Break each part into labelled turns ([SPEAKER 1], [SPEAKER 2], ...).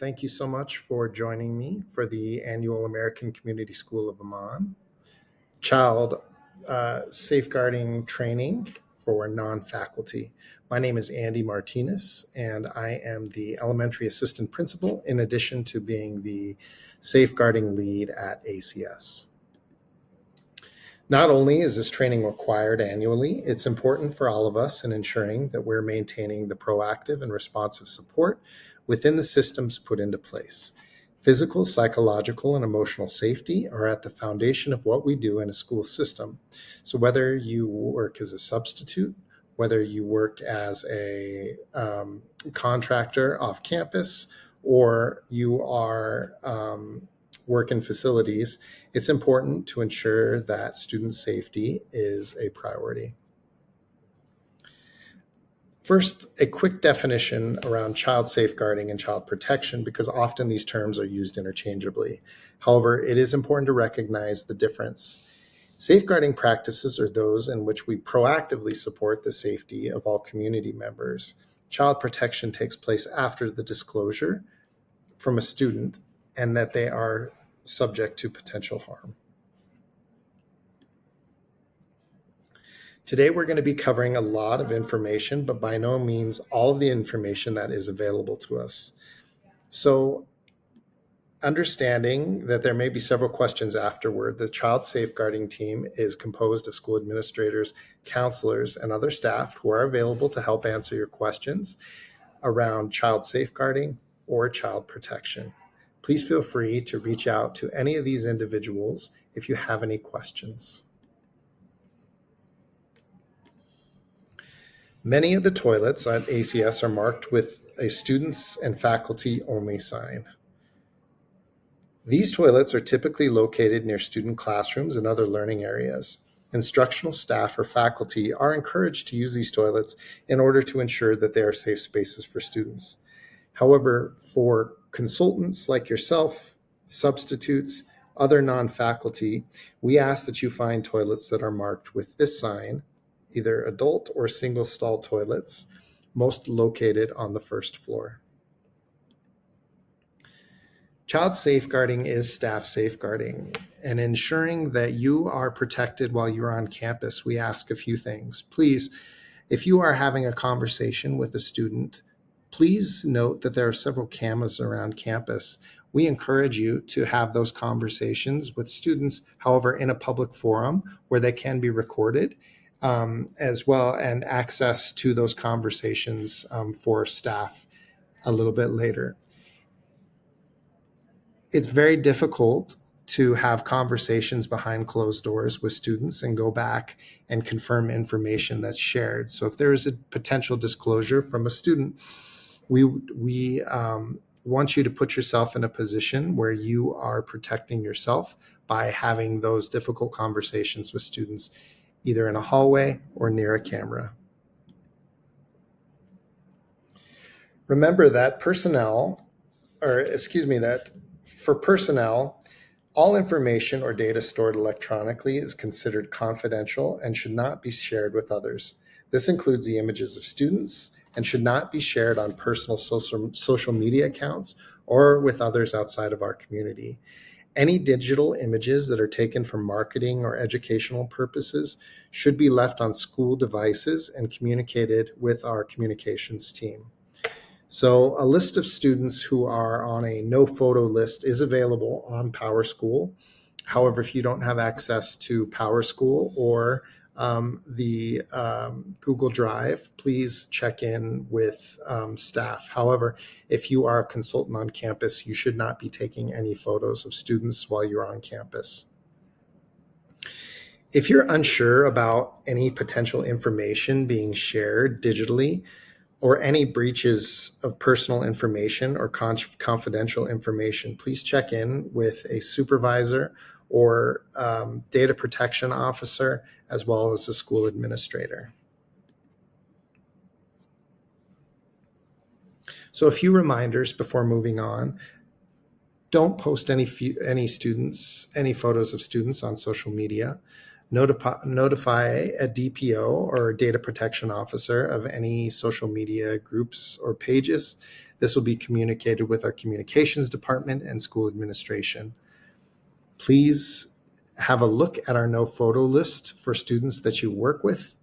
[SPEAKER 1] Thank you so much for joining me for the annual American Community School of Amman Child Safeguarding Training for non-faculty. My name is Andy Martinez, and I am the elementary assistant principal in addition to being the safeguarding lead at ACS. Not only is this training required annually, it's important for all of us in ensuring that we're maintaining the proactive and responsive support within the systems put into place. Physical, psychological, and emotional safety are at the foundation of what we do in a school system. So whether you work as a substitute, whether you work as a contractor off campus, or you are work in facilities, it's important to ensure that student safety is a priority. First, a quick definition around child safeguarding and child protection, because often these terms are used interchangeably. However, it is important to recognize the difference. Safeguarding practices are those in which we proactively support the safety of all community members. Child protection takes place after the disclosure from a student and that they are subject to potential harm. Today, we're going to be covering a lot of information, but by no means all of the information that is available to us. So, understanding that there may be several questions afterward, the child safeguarding team is composed of school administrators, counselors, and other staff who are available to help answer your questions around child safeguarding or child protection. Please feel free to reach out to any of these individuals if you have any questions. Many of the toilets at ACS are marked with a students and faculty only sign. These toilets are typically located near student classrooms and other learning areas. Instructional staff or faculty are encouraged to use these toilets in order to ensure that they are safe spaces for students. However, for consultants like yourself, substitutes, other non-faculty, we ask that you find toilets that are marked with this sign, either adult or single stall toilets, most located on the first floor. Child safeguarding is staff safeguarding, and ensuring that you are protected while you're on campus, we ask a few things. Please, if you are having a conversation with a student, please note that there are several cameras around campus. We encourage you to have those conversations with students, however, in a public forum where they can be recorded, as well, and access to those conversations for staff a little bit later. It's very difficult to have conversations behind closed doors with students and go back and confirm information that's shared. So if there is a potential disclosure from a student, we want you to put yourself in a position where you are protecting yourself by having those difficult conversations with students, either in a hallway or near a camera. Remember that for personnel, all information or data stored electronically is considered confidential and should not be shared with others. This includes the images of students and should not be shared on personal social media accounts or with others outside of our community. Any digital images that are taken for marketing or educational purposes should be left on school devices and communicated with our communications team. So a list of students who are on a no photo list is available on PowerSchool. However, if you don't have access to PowerSchool or the Google Drive, please check in with staff. However, if you are a consultant on campus, you should not be taking any photos of students while you're on campus. If you're unsure about any potential information being shared digitally, or any breaches of personal information or confidential information, please check in with a supervisor or data protection officer, as well as a school administrator. So a few reminders before moving on. Don't post any photos of students on social media. Notify a DPO or data protection officer of any social media groups or pages. This will be communicated with our communications department and school administration. Please have a look at our no photo list for students that you work with.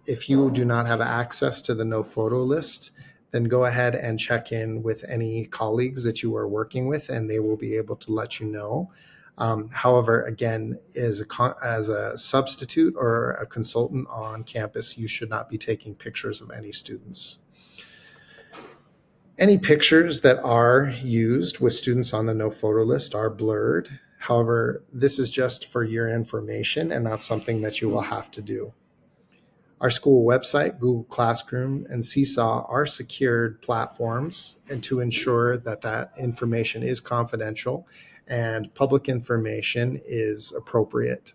[SPEAKER 1] If you do not have access to the no photo list, then go ahead and check in with any colleagues that you are working with, and they will be able to let you know. However, again, as a substitute or a consultant on campus, you should not be taking pictures of any students. Any pictures that are used with students on the no photo list are blurred. However, this is just for your information and not something that you will have to do. Our school website, Google Classroom, and Seesaw are secured platforms, and to ensure that that information is confidential and public information is appropriate.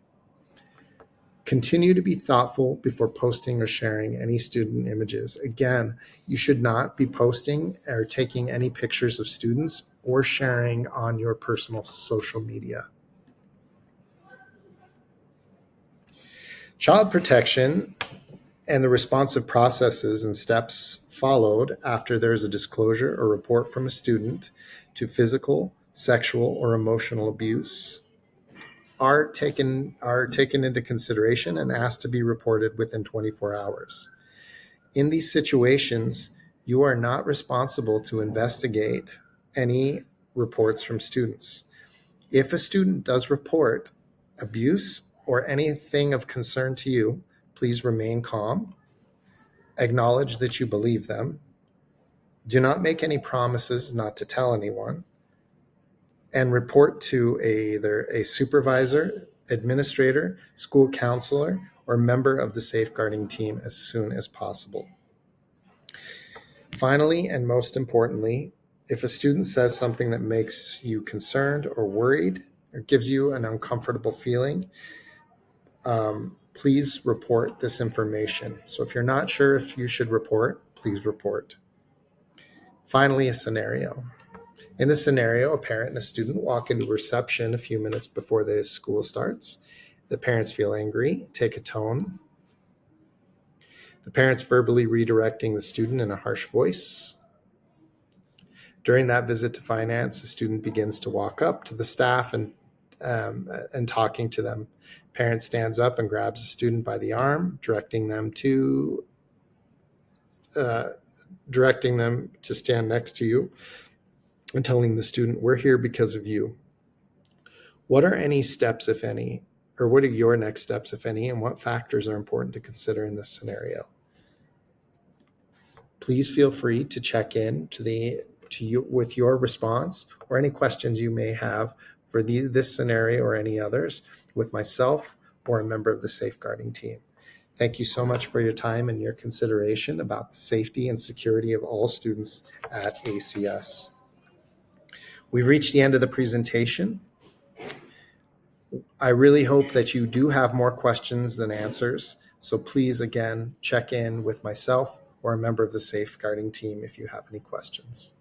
[SPEAKER 1] Continue to be thoughtful before posting or sharing any student images. Again, you should not be posting or taking any pictures of students or sharing on your personal social media. Child protection and the responsive processes and steps followed after there is a disclosure or report from a student to physical, sexual, or emotional abuse are taken into consideration and asked to be reported within 24 hours. In these situations, you are not responsible to investigate any reports from students. If a student does report abuse or anything of concern to you, please remain calm, acknowledge that you believe them, do not make any promises not to tell anyone, and report to either a supervisor, administrator, school counselor, or member of the safeguarding team as soon as possible. Finally, and most importantly, if a student says something that makes you concerned or worried or gives you an uncomfortable feeling, please report this information. So if you're not sure if you should report, please report. Finally, a scenario. In this scenario, a parent and a student walk into reception a few minutes before the school starts. The parents feel angry, take a tone. The parents verbally redirecting the student in a harsh voice. During that visit to finance, the student begins to walk up to the staff and talking to them. Parent stands up and grabs the student by the arm, directing them to stand next to you and telling the student, "We're here because of you." What are any steps, if any, or what are your next steps, if any, and what factors are important to consider in this scenario? Please feel free to check in to you with your response or any questions you may have for this scenario or any others with myself or a member of the safeguarding team. Thank you so much for your time and your consideration about the safety and security of all students at ACS. We've reached the end of the presentation. I really hope that you do have more questions than answers. So please, again, check in with myself or a member of the safeguarding team if you have any questions.